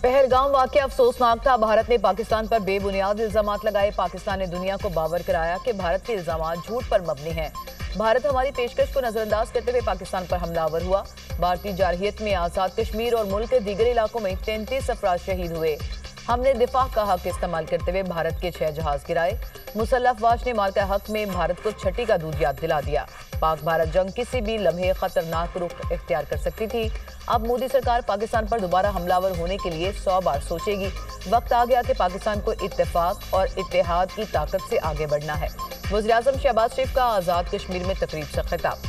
पहलगाम वाक़या अफसोसनाक था। भारत ने पाकिस्तान पर बेबुनियाद इल्जामात लगाए। पाकिस्तान ने दुनिया को बावर कराया कि भारत के इल्जामात झूठ पर मबनी हैं। भारत हमारी पेशकश को नजरअंदाज करते हुए पाकिस्तान पर हमलावर हुआ। भारतीय जारहियत में आज़ाद कश्मीर और मुल्क के दीगर इलाकों में 33 अफराद शहीद हुए। हमने दिफा का हक इस्तेमाल करते हुए भारत के 6 जहाज गिराए। मुसल्लह अफवाज ने मार्का हक में भारत को छठी का दूध याद दिला दिया। पाक भारत जंग किसी भी लम्हे खतरनाक रुख इख्तियार कर सकती थी। अब मोदी सरकार पाकिस्तान पर दोबारा हमलावर होने के लिए 100 बार सोचेगी। वक्त आ गया कि पाकिस्तान को इत्तेफाक और इत्तेहाद की ताकत से आगे बढ़ना है। वज़ीर-ए-आज़म शहबाज शरीफ का आज़ाद कश्मीर में तकरीब से खिताब।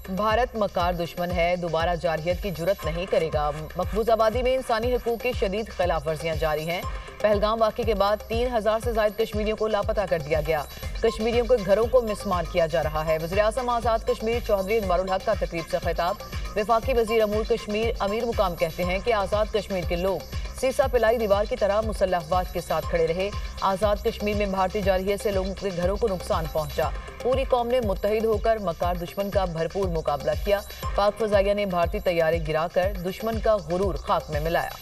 भारत मकार दुश्मन है, दोबारा जारहियत की जुर्रत नहीं करेगा। मकबूज आबादी में इंसानी हकूक की शदीद खिलाफ वर्जियां जारी हैं। पहलगाम वाक़े के बाद 3000 से ज़ायद कश्मीरियों को लापता कर दिया गया। कश्मीरियों के घरों को मिसमार किया जा रहा है। वज़ीर-ए-आज़म आज़ाद कश्मीर चौधरी अनवारुल हक का तकरीब से खिताब। वफाकी वज़ीर अमूर कश्मीर अमीर मुकाम कहते हैं कि आज़ाद कश्मीर के लोग सीसा पिलाई दीवार की तरह मुसल्लह अफवाज के साथ खड़े रहे। आज़ाद कश्मीर में भारतीय जारहियत से लोगों के घरों को नुकसान पहुंचा। पूरी कौम ने मुत्तहिद होकर मकार दुश्मन का भरपूर मुकाबला किया। पाक फजाइया ने भारतीय तैयारे गिराकर दुश्मन का गुरूर खाक में मिलाया।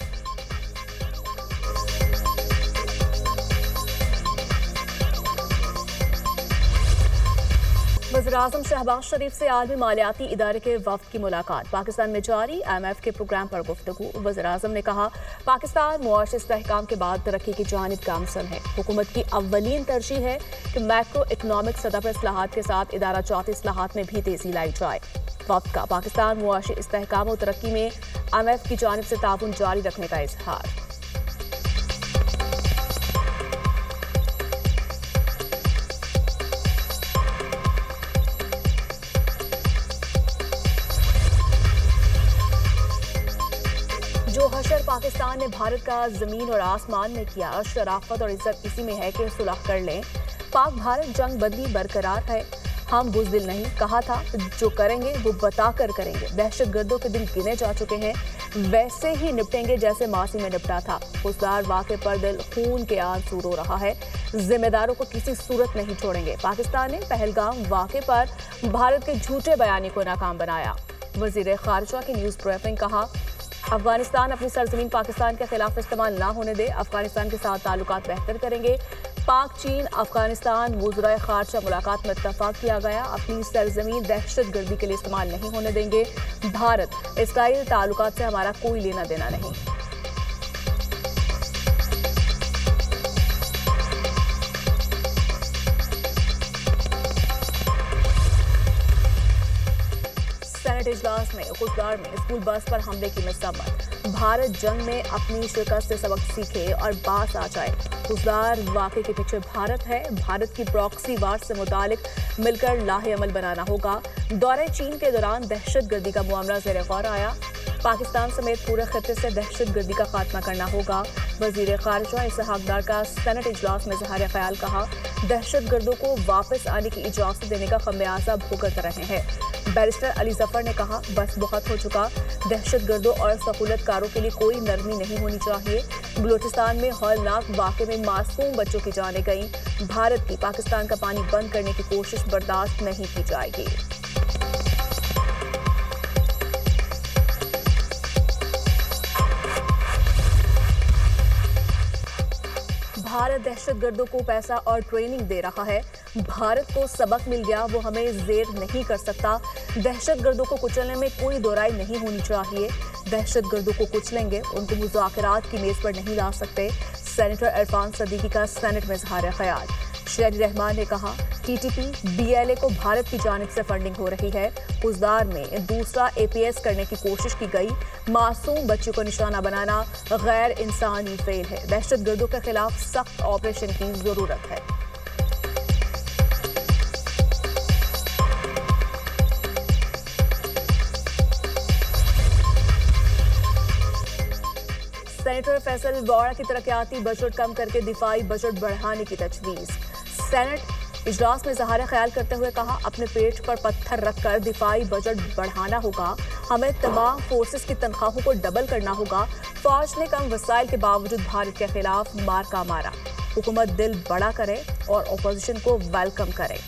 वज़ीर-ए-आज़म शहबाज शरीफ से आलमी मालियाती इदारे के वफ़द की मुलाकात। पाकिस्तान में जारी IMF के प्रोग्राम पर गुफ्तगू। वज़ीर-ए-आज़म ने कहा, पाकिस्तान मुआशी इस्तेहकाम के बाद तरक्की की जानिब गामज़न है। हुकूमत की अव्वलीन तरजीह है कि मैक्रो इकनॉमिक सतह पर इस्लाहात के साथ इदारा जाती इस्लाहात में भी तेज़ी लाई जाए। वफ़द का पाकिस्तान मुआशी इस्तेहकाम और तरक्की में IMF की जानिब से ताउन जारी रखने का इज़हार। जो हशर पाकिस्तान ने भारत का जमीन और आसमान में किया, शराफत और इज्जत इसी में है कि सुलह कर लें। पाक भारत जंग बंदी बरकरार है। हम बुज़दिल नहीं, कहा था जो करेंगे वो बताकर करेंगे। दहशत गर्दों के दिन गिने जा चुके हैं, वैसे ही निपटेंगे जैसे मासी में निपटा था। हुसदार वाक़े पर दिल खून के आंसू रो रहा है। जिम्मेदारों को किसी सूरत नहीं छोड़ेंगे। पाकिस्तान ने पहलगाम वाक़े पर भारत के झूठे बयानी को नाकाम बनाया। वज़ीर ख़ारिजा की न्यूज़ ब्रीफिंग। कहा, अफगानिस्तान अपनी सरजमीन पाकिस्तान के खिलाफ इस्तेमाल ना होने दे। अफगानिस्तान के साथ ताल्लुकात बेहतर करेंगे। पाक चीन अफगानिस्तान वज़ीर ख़ारिजा मुलाकात में इत्तफ़ाक़ किया गया। अपनी सरजमीन दहशत गर्दी के लिए इस्तेमाल नहीं होने देंगे। भारत इसराइल ताल्लुकात से हमारा कोई लेना देना नहीं। सेनेट इजलास में खुददार में स्कूल बस पर हमले की मज़म्मत। भारत जंग में अपनी शिकस्त से सबक सीखे और बास आ जाए। खुददार वाक़े के पीछे भारत है। भारत की प्रॉक्सी वार से मुतालिक मिलकर लाहे अमल बनाना होगा। दौरे चीन के दौरान दहशत गर्दी का मामला ज़ेर गौर आया। पाकिस्तान समेत पूरे खत्ते से दहशत गर्दी का खात्मा करना होगा। वज़ीर ख़ारिजा इसहाक़ डार का सेनेट इजलास में इज़हार ख्याल। कहा, दहशत गर्दों को वापस आने की इजाज़त देने का खमियाजा भुगत रहे हैं। बैरिस्टर अली जफ़र ने कहा, बस बहुत हो चुका। दहशत गर्दों और सहूलतकारों के लिए कोई नरमी नहीं होनी चाहिए। बलूचिस्तान में हौलनाक वाक़े में मासूम बच्चों की जानें गईं। भारत की पाकिस्तान का पानी बंद करने की कोशिश बर्दाश्त नहीं की जाएगी। भारत दहशत गर्दों को पैसा और ट्रेनिंग दे रहा है। भारत को सबक मिल गया, वो हमें जेर नहीं कर सकता। दहशत गर्दों को कुचलने में कोई दोराई नहीं होनी चाहिए। दहशत गर्दों को कुचलेंगे, उनको मुज़ाकरात की मेज़ पर नहीं ला सकते। सेनेटर इरफान सदीकी का सेनेट में इज़हार ख्याल। शेरी रहमान ने कहा, TTP BLA को भारत की जानिब से फंडिंग हो रही है। खुददार में दूसरा APS करने की कोशिश की गई। मासूम बच्चों को निशाना बनाना गैर इंसानी फेल है। दहशत गर्दों के खिलाफ सख्त ऑपरेशन की जरूरत है। सेनेटर फैसल वोरा की तरक्याती बजट कम करके दिफाई बजट बढ़ाने की तजवीज़। सेनेट इजलास में इज़हार ख्याल करते हुए कहा, अपने पेट पर पत्थर रखकर दिफाई बजट बढ़ाना होगा। हमें तमाम फोर्सेस की तनख्वाहों को डबल करना होगा। फौज ने कम वसाइल के बावजूद भारत के खिलाफ मार्का मारा। हुकूमत दिल बड़ा करे और अपोजिशन को वेलकम करे।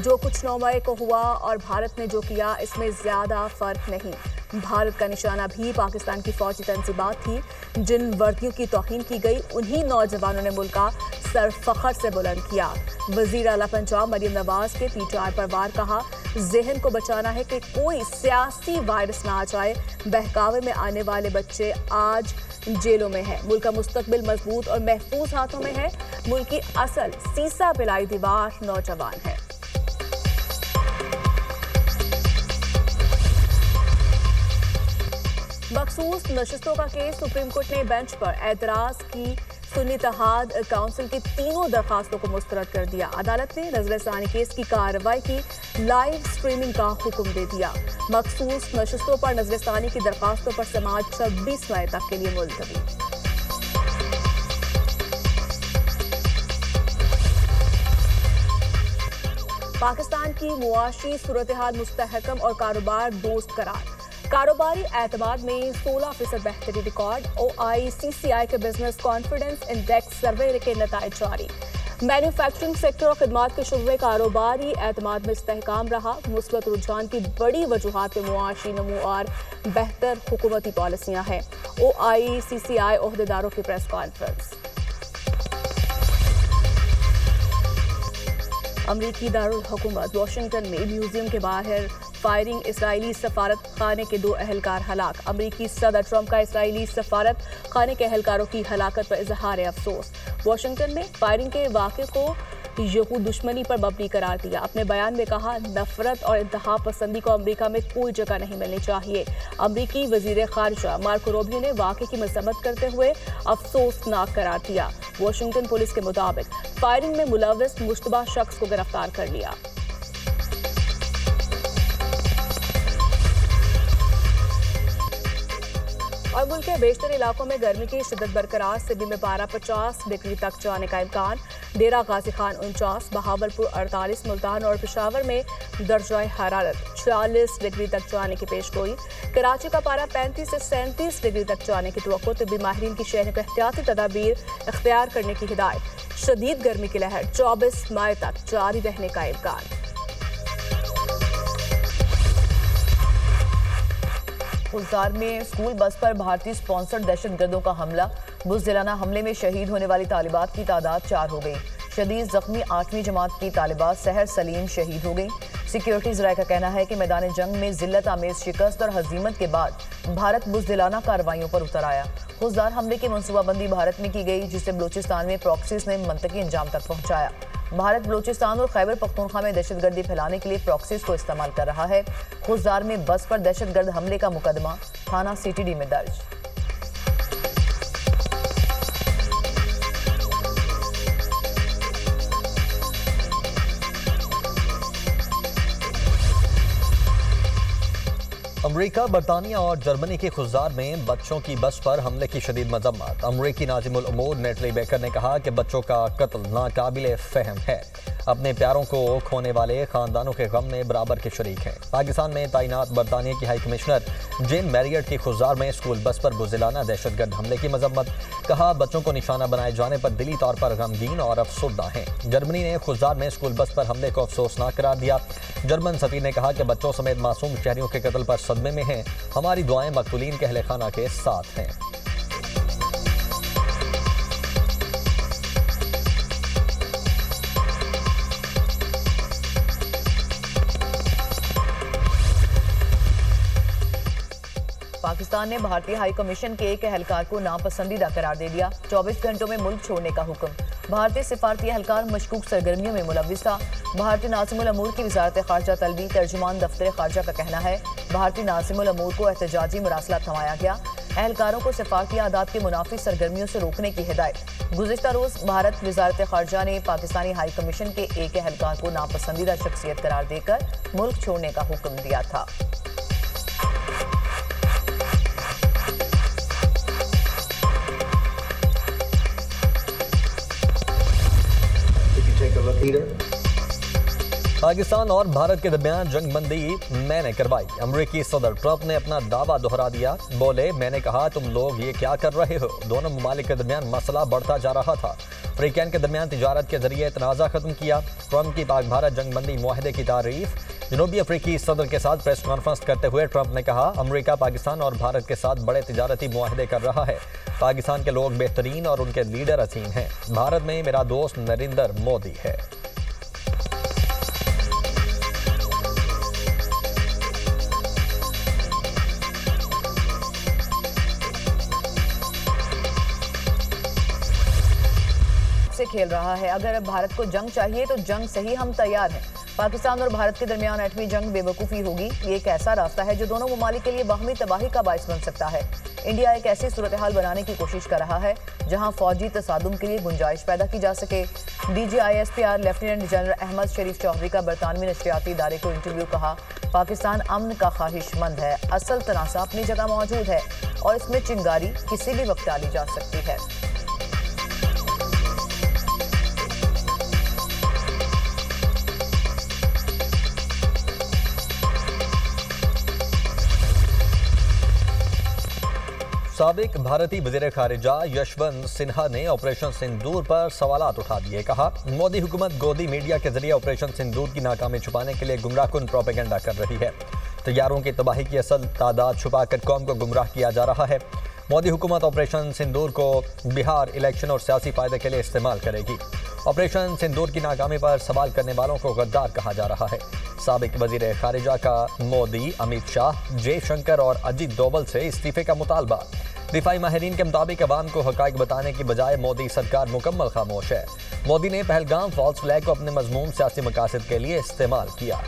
जो कुछ 9 मई को हुआ और भारत ने जो किया, इसमें ज्यादा फर्क नहीं। भारत का निशाना भी पाकिस्तान की फौजी तंजीबात थी। जिन वर्दियों की तौहीन की गई, उन्हीं नौजवानों ने मुल्क का सर फख्र से बुलंद किया। वजीर आला पंजाब मरियम नवाज के पीटीआई पर वार कहा, जहन को बचाना है कि कोई सियासी वायरस ना आ जाए। बहकावे में आने वाले बच्चे आज जेलों में है। मुल्क का मुस्तकबिल मजबूत और महफूज हाथों में है। मुल्क की असल सीसा पिलाई दीवार नौजवान है। मखसूस नशिस्तों का केस, सुप्रीम कोर्ट ने बेंच पर एतराज की सुन्नी इत्तेहाद काउंसिल की तीनों दरखास्तों को मुस्तरद कर दिया। अदालत ने नजरसानी केस की कार्रवाई की लाइव स्ट्रीमिंग का हुक्म दे दिया। मखसूस नशिस्तों पर नजरसानी की दरखास्तों पर समाअत 26 मई तक के लिए मुलतवी। पाकिस्तान की मुआशी सूरत हाल मुस्तहकम और कारोबार दोस्त करार। कारोबारी एतमाद में 16% बेहतरी रिकॉर्ड। OICCI के बिजनेस कॉन्फिडेंस इंडेक्स सर्वे के नताइज जारी। मैन्युफैक्चरिंग सेक्टर और खिदमात के शुबे कारोबारी एतमाद में इस्तेहकाम रहा। मुस्बत रुझान की बड़ी वजूहात में मुआशी नमू और बेहतर हुकूमती पॉलिसियां हैं। OICCI ओहदेदारों की प्रेस कॉन्फ्रेंस। अमरीकी दारुल हुकूमत वाशिंगटन में म्यूजियम के बाहर फायरिंग, इसराइली सफारत खाने के 2 एहलकार हलाक। अमरीकी सदर ट्रंप का इसराइली सफारत खाने के एहलकारों की हलाकत पर इजहार अफसोस। वाशिंगटन में फायरिंग के वाक़े को यहूद दुश्मनी पर मबनी करार दिया। अपने बयान में कहा, नफरत और इंतहा पसंदी को अमरीका में कोई जगह नहीं मिलनी चाहिए। अमरीकी वजीर खारजा मार्को रूबियो ने वाक़े की मजम्मत करते हुए अफसोसनाक करार दिया। वाशिंगटन पुलिस के मुताबिक फायरिंग में मुलव्विस मुश्तबा शख्स को गिरफ्तार कर लिया। और मुल्क के बेशतर इलाकों में गर्मी की शिद्दत बरकरार। सिडनी में पारा 50 डिग्री तक जाने का इम्कान। डेरा गाजी खान 49, बहावलपुर 48, मुल्तान और पेशावर में दर्जाए हरारत 46 डिग्री तक जाने की पेशगोई। कराची का पारा 35 से 37 डिग्री तक जाने की तवक्को। तिब्बी माहिरीन की शहर को एहतियाती तदाबीर इख्तियार करने की हिदायत। शदीद गर्मी की लहर 24 मई तक जारी रहने का इम्कान। खुलसार में स्कूल बस पर भारतीय स्पॉन्सर्ड दहशतगर्दों का हमला। बुज़दिलाना हमले में शहीद होने वाली तालिबात की तादाद 4 हो गई। शदीद जख्मी 8वीं जमात की तालिबात सहर सलीम शहीद हो गई। सिक्योरिटी ज़राए का कहना है कि मैदान जंग में जिल्लत आमेज शिकस्त और हजीमत के बाद भारत बुज़दिलाना कार्रवाइयों पर उतर आया। खुलसार हमले की मनसूबाबंदी भारत में की गई, जिसे बलूचिस्तान में प्रॉक्सीज ने मंतकी अंजाम तक पहुंचाया। भारत बलूचिस्तान और खैबर पख्तूनख्वा में दहशतगर्दी फैलाने के लिए प्रॉक्सीज को इस्तेमाल कर रहा है। खुलसार में बस पर दहशतगर्द हमले का मुकदमा थाना CTD में दर्ज। अमरीका, बरतानिया और जर्मनी के खुजार में बच्चों की बस पर हमले की शदीद मजम्मत। अमरीकी नाजिमुल उमूर नेटली बेकर ने कहा कि बच्चों का कत्ल नाकाबिले फहम है। अपने प्यारों को खोने वाले खानदानों के गम में बराबर के शरीक हैं। पाकिस्तान में तैनात बरतानिया की हाई कमिश्नर जेन मैरियट की खुजार में स्कूल बस पर बुज़दिलाना दहशतगर्द हमले की मजम्मत। कहा, बच्चों को निशाना बनाए जाने पर दिली तौर पर गमगीन और अफसुर्दा हैं। जर्मनी ने खुजार में स्कूल बस पर हमले को अफसोसनाक करार दिया। जर्मन सफीर ने कहा कि बच्चों समेत मासूम शहरियों के कत्ल पर सदमे में हैं। हमारी दुआएं मकतूलीन के अहले खाना के साथ हैं। पाकिस्तान ने भारतीय हाई कमीशन के एक एहलकार को नापसंदीदा करार दे दिया। 24 घंटों में मुल्क छोड़ने का हुक्म। भारतीय सिफारती एहलकार मशकूक सरगर्मियों में मुलव्विस था। भारतीय नाज़िमुल अमूर की वज़ारत ख़ारजा तलबी तर्जुमान दफ्तर ख़ारजा का कहना है, भारतीय नाज़िमुल अमूर को एहतजाजी मुरासला थमाया गया। एहलकारों को सिफारती आदात के मुनाफी सरगर्मियों से रोकने की हिदायत। गुज़िश्ता रोज़ भारत वज़ारत ख़ारजा ने पाकिस्तानी हाई कमीशन के एक एहलकार को नापसंदीदा शख्सियत करार देकर मुल्क छोड़ने का हुक्म दिया था। पाकिस्तान और भारत के दरमियान जंग बंदी मैंने करवाई। अमरीकी सदर ट्रंप ने अपना दावा दोहरा दिया। बोले, मैंने कहा तुम लोग ये क्या कर रहे हो। दोनों ममालिक के दरमियान मसला बढ़ता जा रहा था। अफ्रीकन के दरमियान तिजारत के जरिए तनाज़ा खत्म किया। ट्रंप की पाक भारत जंगबंदी मुआहदे की तारीफ। जनूबी अफ्रीकी सदर के साथ प्रेस कॉन्फ्रेंस करते हुए ट्रंप ने कहा, अमेरिका पाकिस्तान और भारत के साथ बड़े तिजारती मुआहदे कर रहा है। पाकिस्तान के लोग बेहतरीन और उनके लीडर अजीम हैं। भारत में मेरा दोस्त नरेंद्र मोदी है। से खेल रहा है। अगर भारत को जंग चाहिए तो जंग से ही हम तैयार हैं। पाकिस्तान और भारत के दरमियान एटमी जंग बेवकूफ़ी होगी। ये एक ऐसा रास्ता है जो दोनों ममालिक के लिए बाहमी तबाही का बाइस बन सकता है। इंडिया एक ऐसी सूरत हाल बनाने की कोशिश कर रहा है जहां फौजी तसादुम के लिए गुंजाइश पैदा की जा सके। DGISPR लेफ्टिनेंट जनरल अहमद शरीफ चौधरी का बरतानवी नशरियाती इदारे को इंटरव्यू। कहा, पाकिस्तान अमन का ख्वाहिशमंद है, असल तनाज़ा अपनी जगह मौजूद है और इसमें चिंगारी किसी भी वक्त डाली जा सकती है। साबिक भारतीय वज़ीर खारिजा यशवंत सिन्हा ने ऑपरेशन सिंदूर पर सवालात उठा दिए। कहा, मोदी हुकूमत गोदी मीडिया के जरिए ऑपरेशन सिंदूर की नाकामी छुपाने के लिए गुमराहकुन प्रोपेगेंडा कर रही है। तैयारों की तबाही की असल तादाद छुपाकर कौम को गुमराह किया जा रहा है। मोदी हुकूमत ऑपरेशन सिंदूर को बिहार इलेक्शन और सियासी फायदे के लिए इस्तेमाल करेगी। ऑपरेशन सिंदूर की नाकामी पर सवाल करने वालों को गद्दार कहा जा रहा है। साबिक वज़ीर खारिजा का मोदी, अमित शाह, जयशंकर और अजीत डोवल से इस्तीफे का मुतालबा। दिफाई माहिरीन के मुताबिक अवाम को हक़ाइक़ बताने की बजाय मोदी सरकार मुकम्मल खामोश है। मोदी ने पहलगाम फॉल्स फ्लैग को अपने मज़मूम सियासी मकासद के लिए इस्तेमाल किया।